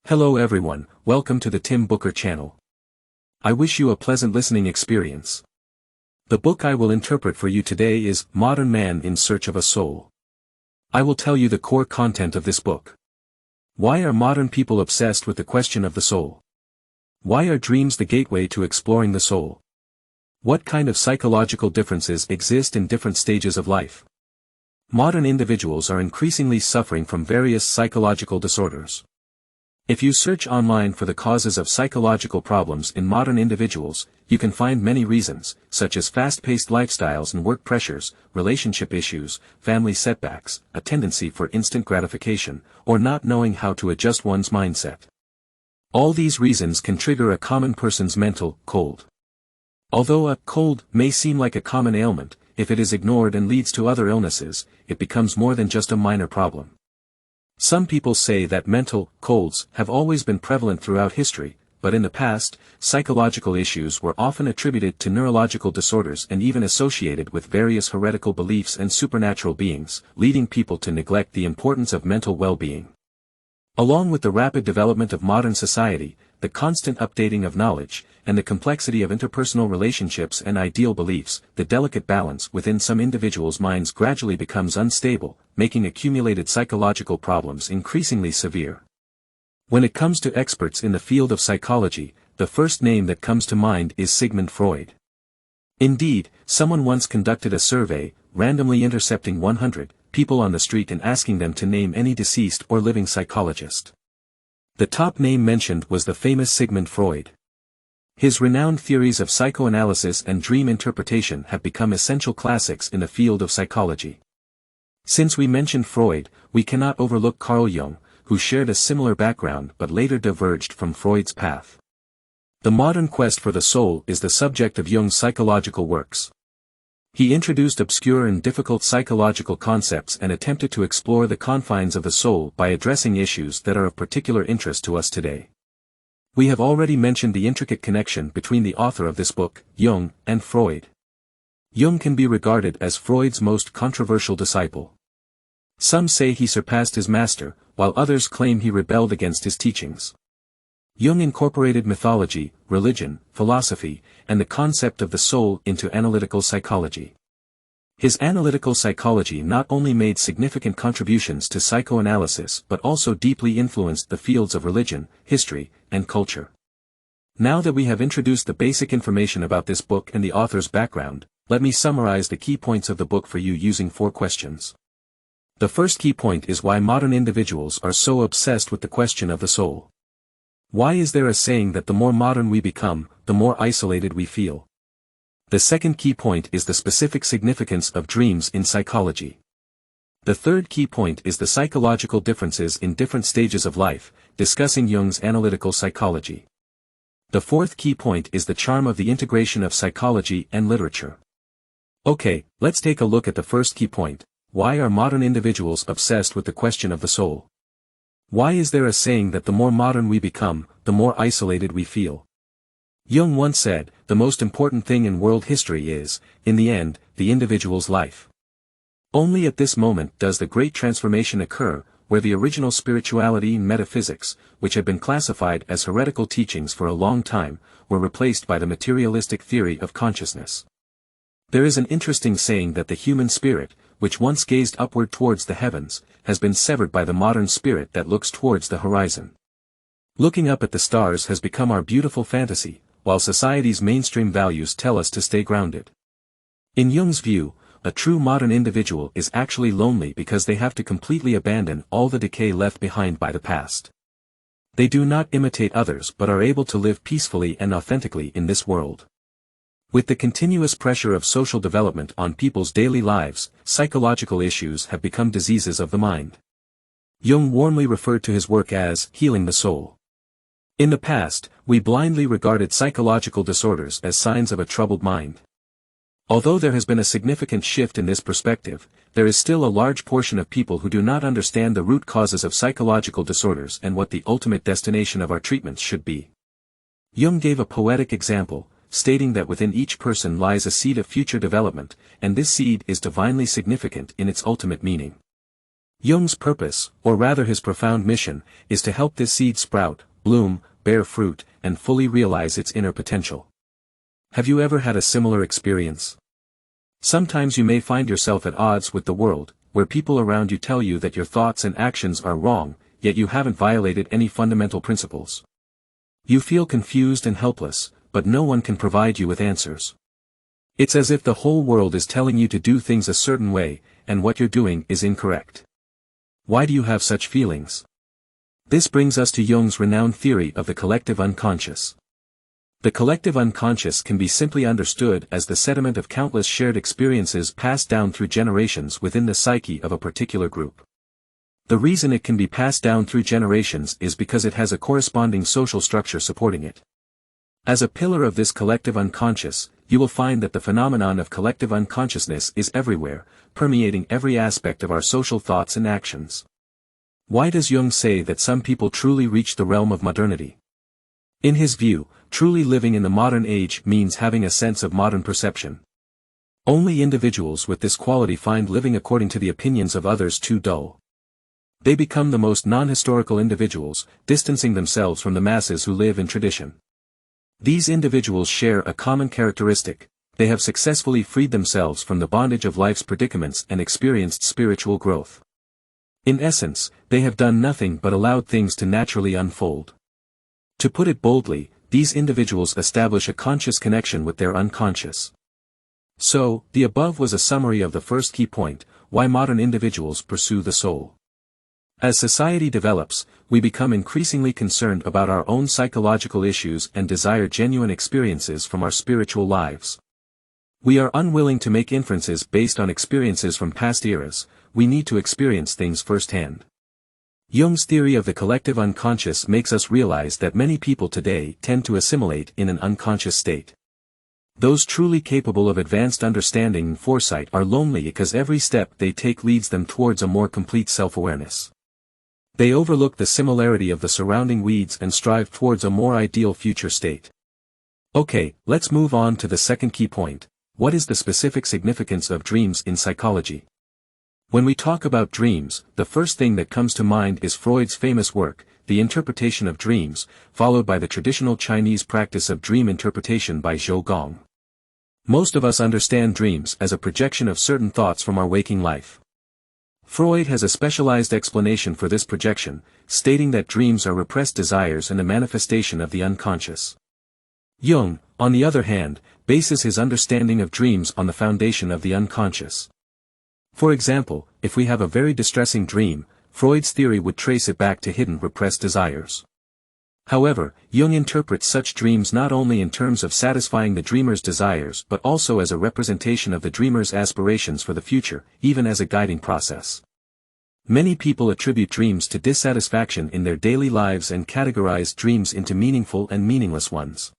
Hello everyone, welcome to the Tim Booker channel. I wish you a pleasant listening experience. The book I will interpret for you today is Modern Man in Search of a Soul. I will tell you the core content of this book. Why are modern people obsessed with the question of the soul? Why are dreams the gateway to exploring the soul? What kind of psychological differences exist in different stages of life? Modern individuals are increasingly suffering from various psychological disorders. If you search online for the causes of psychological problems in modern individuals, you can find many reasons, such as fast-paced lifestyles and work pressures, relationship issues, family setbacks, a tendency for instant gratification, or not knowing how to adjust one's mindset. All these reasons can trigger a common person's mental cold. Although a cold may seem like a common ailment, if it is ignored and leads to other illnesses, it becomes more than just a minor problem. Some people say that mental colds have always been prevalent throughout history, but in the past, psychological issues were often attributed to neurological disorders and even associated with various heretical beliefs and supernatural beings, leading people to neglect the importance of mental well-being. Along with the rapid development of modern society, the constant updating of knowledge, and the complexity of interpersonal relationships and ideal beliefs, the delicate balance within some individuals' minds gradually becomes unstable, making accumulated psychological problems increasingly severe. When it comes to experts in the field of psychology, the first name that comes to mind is Sigmund Freud. Indeed, someone once conducted a survey, randomly intercepting 100 people on the street and asking them to name any deceased or living psychologist. The top name mentioned was the famous Sigmund Freud. His renowned theories of psychoanalysis and dream interpretation have become essential classics in the field of psychology. Since we mentioned Freud, we cannot overlook Carl Jung, who shared a similar background but later diverged from Freud's path. The modern quest for the soul is the subject of Jung's psychological works. He introduced obscure and difficult psychological concepts and attempted to explore the confines of the soul by addressing issues that are of particular interest to us today. We have already mentioned the intricate connection between the author of this book, Jung, and Freud. Jung can be regarded as Freud's most controversial disciple. Some say he surpassed his master, while others claim he rebelled against his teachings. Jung incorporated mythology, religion, philosophy, and the concept of the soul into analytical psychology. His analytical psychology not only made significant contributions to psychoanalysis but also deeply influenced the fields of religion, history, and culture. Now that we have introduced the basic information about this book and the author's background, let me summarize the key points of the book for you using 4 questions. The first key point is why modern individuals are so obsessed with the question of the soul. Why is there a saying that the more modern we become, the more isolated we feel? The second key point is the specific significance of dreams in psychology. The third key point is the psychological differences in different stages of life, discussing Jung's analytical psychology. The fourth key point is the charm of the integration of psychology and literature. Okay, let's take a look at the first key point. Why are modern individuals obsessed with the question of the soul? Why is there a saying that the more modern we become, the more isolated we feel? Jung once said, the most important thing in world history is, in the end, the individual's life. Only at this moment does the great transformation occur, where the original spirituality and metaphysics, which had been classified as heretical teachings for a long time, were replaced by the materialistic theory of consciousness. There is an interesting saying that the human spirit, which once gazed upward towards the heavens, has been severed by the modern spirit that looks towards the horizon. Looking up at the stars has become our beautiful fantasy, while society's mainstream values tell us to stay grounded. In Jung's view, a true modern individual is actually lonely because they have to completely abandon all the decay left behind by the past. They do not imitate others but are able to live peacefully and authentically in this world. With the continuous pressure of social development on people's daily lives, psychological issues have become diseases of the mind. Jung warmly referred to his work as healing the soul. In the past, we blindly regarded psychological disorders as signs of a troubled mind. Although there has been a significant shift in this perspective, there is still a large portion of people who do not understand the root causes of psychological disorders and what the ultimate destination of our treatments should be. Jung gave a poetic example, stating that within each person lies a seed of future development, and this seed is divinely significant in its ultimate meaning. Jung's purpose, or rather his profound mission, is to help this seed sprout, bloom, bear fruit, and fully realize its inner potential. Have you ever had a similar experience? Sometimes you may find yourself at odds with the world, where people around you tell you that your thoughts and actions are wrong, yet you haven't violated any fundamental principles. You feel confused and helpless, but no one can provide you with answers. It's as if the whole world is telling you to do things a certain way, and what you're doing is incorrect. Why do you have such feelings? This brings us to Jung's renowned theory of the collective unconscious. The collective unconscious can be simply understood as the sediment of countless shared experiences passed down through generations within the psyche of a particular group. The reason it can be passed down through generations is because it has a corresponding social structure supporting it. As a pillar of this collective unconscious, you will find that the phenomenon of collective unconsciousness is everywhere, permeating every aspect of our social thoughts and actions. Why does Jung say that some people truly reach the realm of modernity? In his view, truly living in the modern age means having a sense of modern perception. Only individuals with this quality find living according to the opinions of others too dull. They become the most non-historical individuals, distancing themselves from the masses who live in tradition. These individuals share a common characteristic: they have successfully freed themselves from the bondage of life's predicaments and experienced spiritual growth. In essence, they have done nothing but allowed things to naturally unfold. To put it boldly, these individuals establish a conscious connection with their unconscious. So, the above was a summary of the first key point: why modern individuals pursue the soul. As society develops, we become increasingly concerned about our own psychological issues and desire genuine experiences from our spiritual lives. We are unwilling to make inferences based on experiences from past eras. We need to experience things firsthand. Jung's theory of the collective unconscious makes us realize that many people today tend to assimilate in an unconscious state. Those truly capable of advanced understanding and foresight are lonely because every step they take leads them towards a more complete self-awareness. They overlook the similarity of the surrounding weeds and strive towards a more ideal future state. Okay, let's move on to the second key point: what is the specific significance of dreams in psychology? When we talk about dreams, the first thing that comes to mind is Freud's famous work, The Interpretation of Dreams, followed by the traditional Chinese practice of dream interpretation by Zhou Gong. Most of us understand dreams as a projection of certain thoughts from our waking life. Freud has a specialized explanation for this projection, stating that dreams are repressed desires and a manifestation of the unconscious. Jung, on the other hand, bases his understanding of dreams on the foundation of the unconscious. For example, if we have a very distressing dream, Freud's theory would trace it back to hidden repressed desires. However, Jung interprets such dreams not only in terms of satisfying the dreamer's desires but also as a representation of the dreamer's aspirations for the future, even as a guiding process. Many people attribute dreams to dissatisfaction in their daily lives and categorize dreams into meaningful and meaningless ones.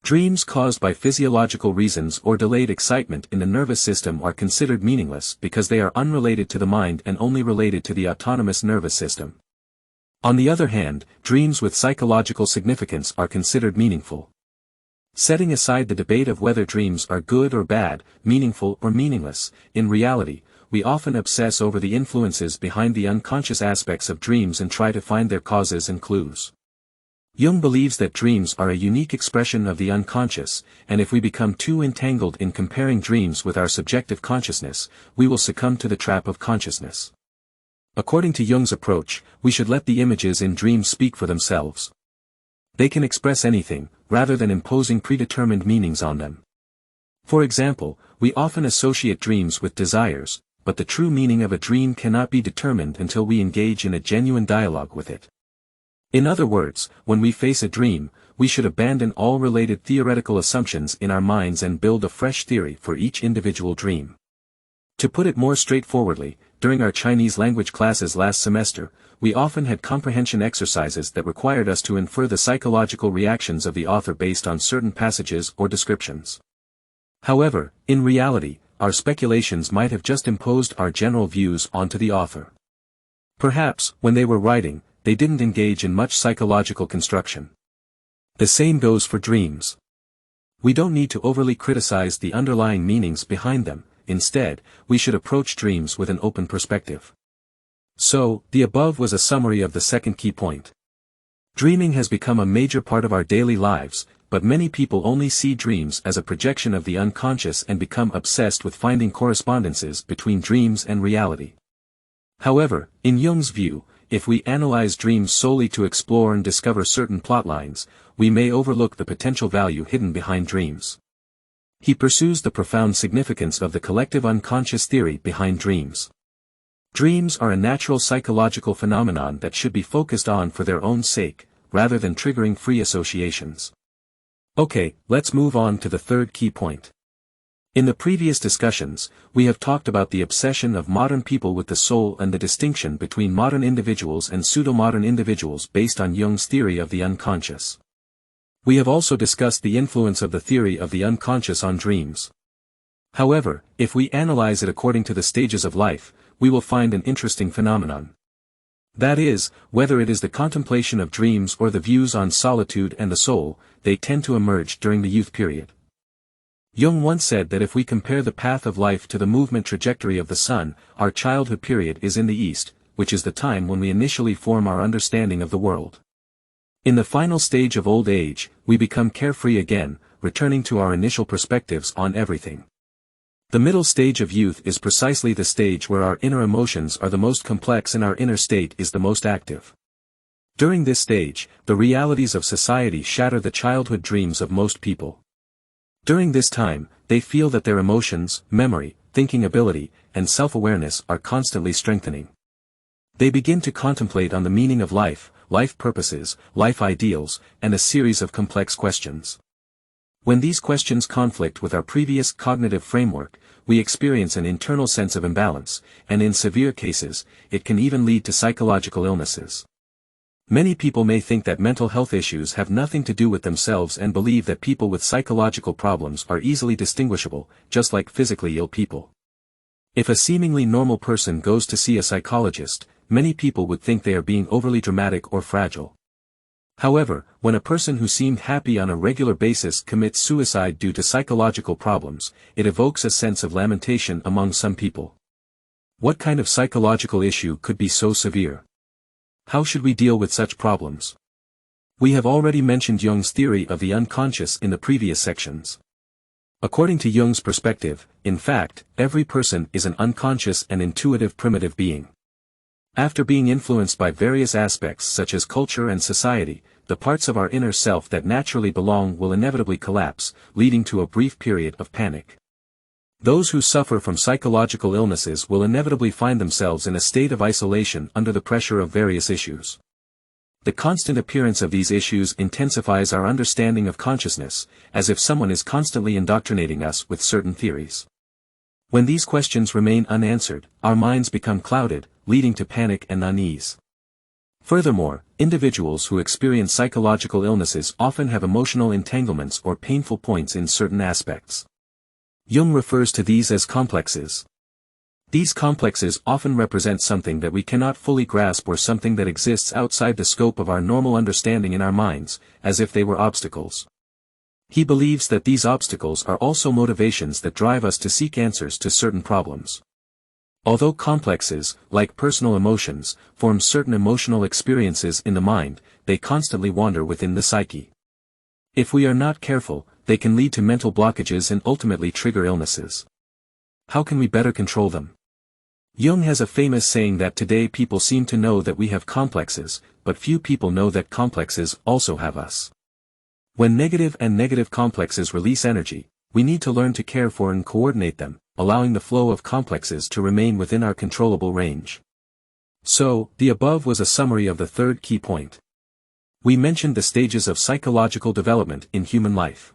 Dreams caused by physiological reasons or delayed excitement in the nervous system are considered meaningless because they are unrelated to the mind and only related to the autonomous nervous system. On the other hand, dreams with psychological significance are considered meaningful. Setting aside the debate of whether dreams are good or bad, meaningful or meaningless, in reality, we often obsess over the influences behind the unconscious aspects of dreams and try to find their causes and clues. Jung believes that dreams are a unique expression of the unconscious, and if we become too entangled in comparing dreams with our subjective consciousness, we will succumb to the trap of consciousness. According to Jung's approach, we should let the images in dreams speak for themselves. They can express anything, rather than imposing predetermined meanings on them. For example, we often associate dreams with desires, but the true meaning of a dream cannot be determined until we engage in a genuine dialogue with it. In other words, when we face a dream, we should abandon all related theoretical assumptions in our minds and build a fresh theory for each individual dream. To put it more straightforwardly, during our Chinese language classes last semester, we often had comprehension exercises that required us to infer the psychological reactions of the author based on certain passages or descriptions. However, in reality, our speculations might have just imposed our general views onto the author. Perhaps, when they were writing, they didn't engage in much psychological construction. The same goes for dreams. We don't need to overly criticize the underlying meanings behind them. Instead, we should approach dreams with an open perspective. So, the above was a summary of the second key point. Dreaming has become a major part of our daily lives, but many people only see dreams as a projection of the unconscious and become obsessed with finding correspondences between dreams and reality. However, in Jung's view, if we analyze dreams solely to explore and discover certain plotlines, we may overlook the potential value hidden behind dreams. He pursues the profound significance of the collective unconscious theory behind dreams. Dreams are a natural psychological phenomenon that should be focused on for their own sake, rather than triggering free associations. Okay, let's move on to the third key point. In the previous discussions, we have talked about the obsession of modern people with the soul and the distinction between modern individuals and pseudo-modern individuals based on Jung's theory of the unconscious. We have also discussed the influence of the theory of the unconscious on dreams. However, if we analyze it according to the stages of life, we will find an interesting phenomenon. That is, whether it is the contemplation of dreams or the views on solitude and the soul, they tend to emerge during the youth period. Jung once said that if we compare the path of life to the movement trajectory of the sun, our childhood period is in the east, which is the time when we initially form our understanding of the world. In the final stage of old age, we become carefree again, returning to our initial perspectives on everything. The middle stage of youth is precisely the stage where our inner emotions are the most complex and our inner state is the most active. During this stage, the realities of society shatter the childhood dreams of most people. During this time, they feel that their emotions, memory, thinking ability, and self-awareness are constantly strengthening. They begin to contemplate on the meaning of life, life purposes, life ideals, and a series of complex questions. When these questions conflict with our previous cognitive framework, we experience an internal sense of imbalance, and in severe cases, it can even lead to psychological illnesses. Many people may think that mental health issues have nothing to do with themselves and believe that people with psychological problems are easily distinguishable, just like physically ill people. If a seemingly normal person goes to see a psychologist, many people would think they are being overly dramatic or fragile. However, when a person who seemed happy on a regular basis commits suicide due to psychological problems, it evokes a sense of lamentation among some people. What kind of psychological issue could be so severe? How should we deal with such problems? We have already mentioned Jung's theory of the unconscious in the previous sections. According to Jung's perspective, in fact, every person is an unconscious and intuitive primitive being. After being influenced by various aspects such as culture and society, the parts of our inner self that naturally belong will inevitably collapse, leading to a brief period of panic. Those who suffer from psychological illnesses will inevitably find themselves in a state of isolation under the pressure of various issues. The constant appearance of these issues intensifies our understanding of consciousness, as if someone is constantly indoctrinating us with certain theories. When these questions remain unanswered, our minds become clouded, leading to panic and unease. Furthermore, individuals who experience psychological illnesses often have emotional entanglements or painful points in certain aspects. Jung refers to these as complexes. These complexes often represent something that we cannot fully grasp or something that exists outside the scope of our normal understanding in our minds, as if they were obstacles. He believes that these obstacles are also motivations that drive us to seek answers to certain problems. Although complexes, like personal emotions, form certain emotional experiences in the mind, they constantly wander within the psyche. If we are not careful, they can lead to mental blockages and ultimately trigger illnesses. How can we better control them? Jung has a famous saying that today people seem to know that we have complexes, but few people know that complexes also have us. When negative complexes release energy, we need to learn to care for and coordinate them, allowing the flow of complexes to remain within our controllable range. So, the above was a summary of the third key point. We mentioned the stages of psychological development in human life.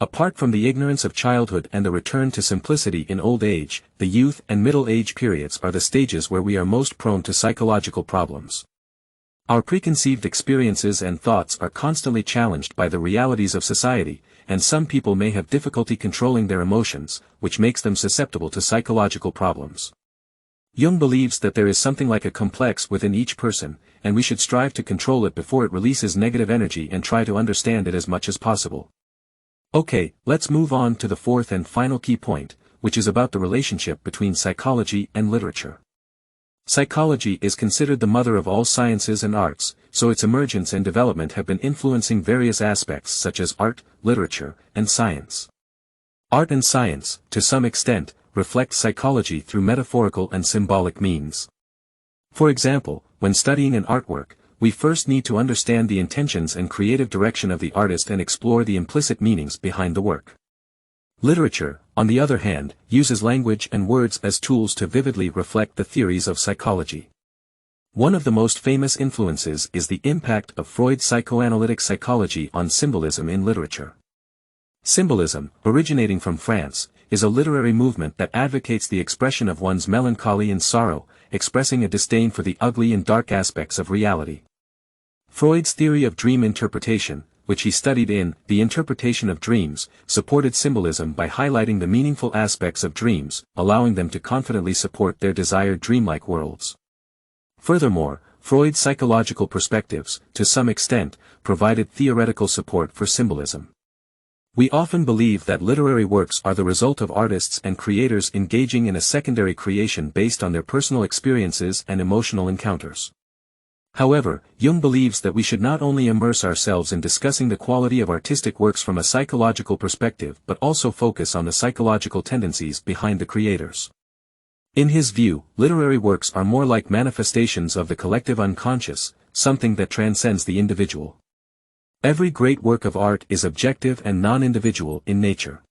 Apart from the ignorance of childhood and the return to simplicity in old age, the youth and middle age periods are the stages where we are most prone to psychological problems. Our preconceived experiences and thoughts are constantly challenged by the realities of society, and some people may have difficulty controlling their emotions, which makes them susceptible to psychological problems. Jung believes that there is something like a complex within each person, and we should strive to control it before it releases negative energy and try to understand it as much as possible. Okay, let's move on to the fourth and final key point, which is about the relationship between psychology and literature. Psychology is considered the mother of all sciences and arts, so its emergence and development have been influencing various aspects such as art, literature, and science. Art and science, to some extent, reflect psychology through metaphorical and symbolic means. For example, when studying an artwork, we first need to understand the intentions and creative direction of the artist and explore the implicit meanings behind the work. Literature, on the other hand, uses language and words as tools to vividly reflect the theories of psychology. One of the most famous influences is the impact of Freud's psychoanalytic psychology on symbolism in literature. Symbolism, originating from France, is a literary movement that advocates the expression of one's melancholy and sorrow, expressing a disdain for the ugly and dark aspects of reality. Freud's theory of dream interpretation, which he studied in The Interpretation of Dreams, supported symbolism by highlighting the meaningful aspects of dreams, allowing them to confidently support their desired dreamlike worlds. Furthermore, Freud's psychological perspectives, to some extent, provided theoretical support for symbolism. We often believe that literary works are the result of artists and creators engaging in a secondary creation based on their personal experiences and emotional encounters. However, Jung believes that we should not only immerse ourselves in discussing the quality of artistic works from a psychological perspective but also focus on the psychological tendencies behind the creators. In his view, literary works are more like manifestations of the collective unconscious, something that transcends the individual. Every great work of art is objective and non-individual in nature.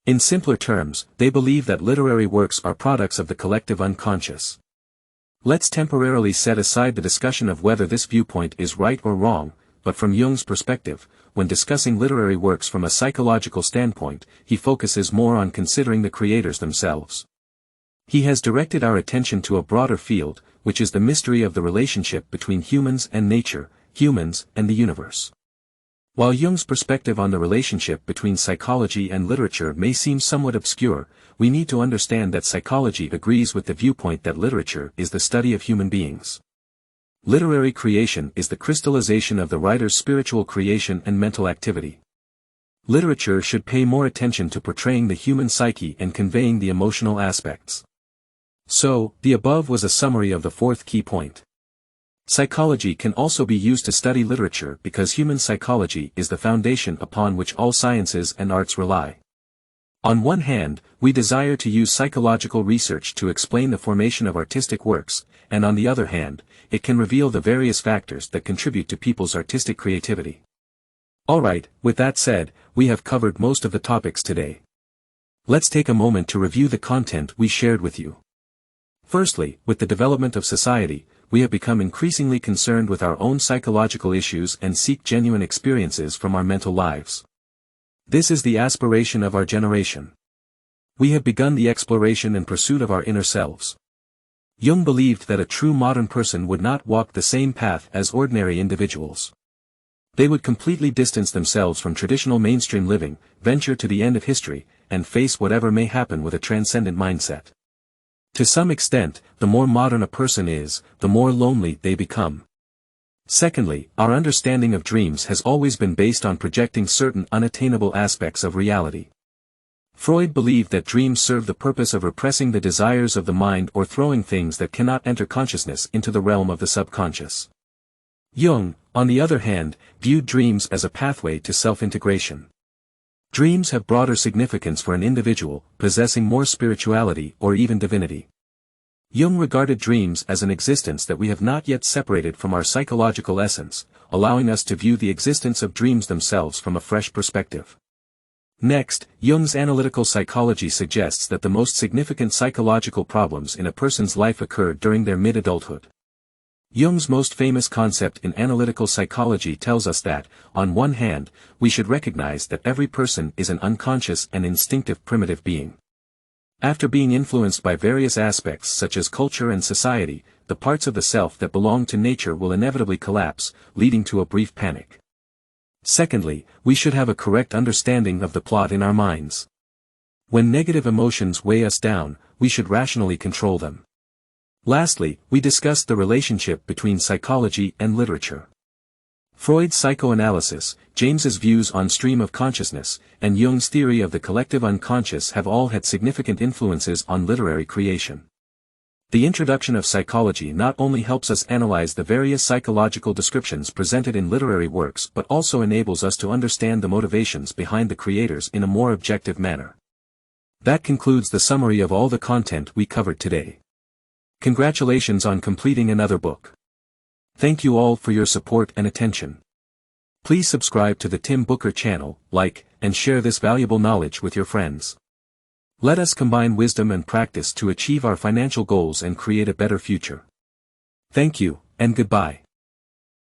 In simpler terms, they believe that literary works are products of the collective unconscious. Let's temporarily set aside the discussion of whether this viewpoint is right or wrong, but from Jung's perspective, when discussing literary works from a psychological standpoint, he focuses more on considering the creators themselves. He has directed our attention to a broader field, which is the mystery of the relationship between humans and nature, humans and the universe. While Jung's perspective on the relationship between psychology and literature may seem somewhat obscure, we need to understand that psychology agrees with the viewpoint that literature is the study of human beings. Literary creation is the crystallization of the writer's spiritual creation and mental activity. Literature should pay more attention to portraying the human psyche and conveying the emotional aspects. So, the above was a summary of the fourth key point. Psychology can also be used to study literature because human psychology is the foundation upon which all sciences and arts rely. On one hand, we desire to use psychological research to explain the formation of artistic works, and on the other hand, it can reveal the various factors that contribute to people's artistic creativity. Alright, with that said, we have covered most of the topics today. Let's take a moment to review the content we shared with you. Firstly, with the development of society, we have become increasingly concerned with our own psychological issues and seek genuine experiences from our mental lives. This is the aspiration of our generation. We have begun the exploration and pursuit of our inner selves. Jung believed that a true modern person would not walk the same path as ordinary individuals. They would completely distance themselves from traditional mainstream living, venture to the end of history, and face whatever may happen with a transcendent mindset. To some extent, the more modern a person is, the more lonely they become. Secondly, our understanding of dreams has always been based on projecting certain unattainable aspects of reality. Freud believed that dreams serve the purpose of repressing the desires of the mind or throwing things that cannot enter consciousness into the realm of the subconscious. Jung, on the other hand, viewed dreams as a pathway to self-integration. Dreams have broader significance for an individual, possessing more spirituality or even divinity. Jung regarded dreams as an existence that we have not yet separated from our psychological essence, allowing us to view the existence of dreams themselves from a fresh perspective. Next, Jung's analytical psychology suggests that the most significant psychological problems in a person's life occur during their mid-adulthood. Jung's most famous concept in analytical psychology tells us that, on one hand, we should recognize that every person is an unconscious and instinctive primitive being. After being influenced by various aspects such as culture and society, the parts of the self that belong to nature will inevitably collapse, leading to a brief panic. Secondly, we should have a correct understanding of the plot in our minds. When negative emotions weigh us down, we should rationally control them. Lastly, we discussed the relationship between psychology and literature. Freud's psychoanalysis, James's views on stream of consciousness, and Jung's theory of the collective unconscious have all had significant influences on literary creation. The introduction of psychology not only helps us analyze the various psychological descriptions presented in literary works but also enables us to understand the motivations behind the creators in a more objective manner. That concludes the summary of all the content we covered today. Congratulations on completing another book. Thank you all for your support and attention. Please subscribe to the Tim Booker channel, like, and share this valuable knowledge with your friends. Let us combine wisdom and practice to achieve our financial goals and create a better future. Thank you, and goodbye.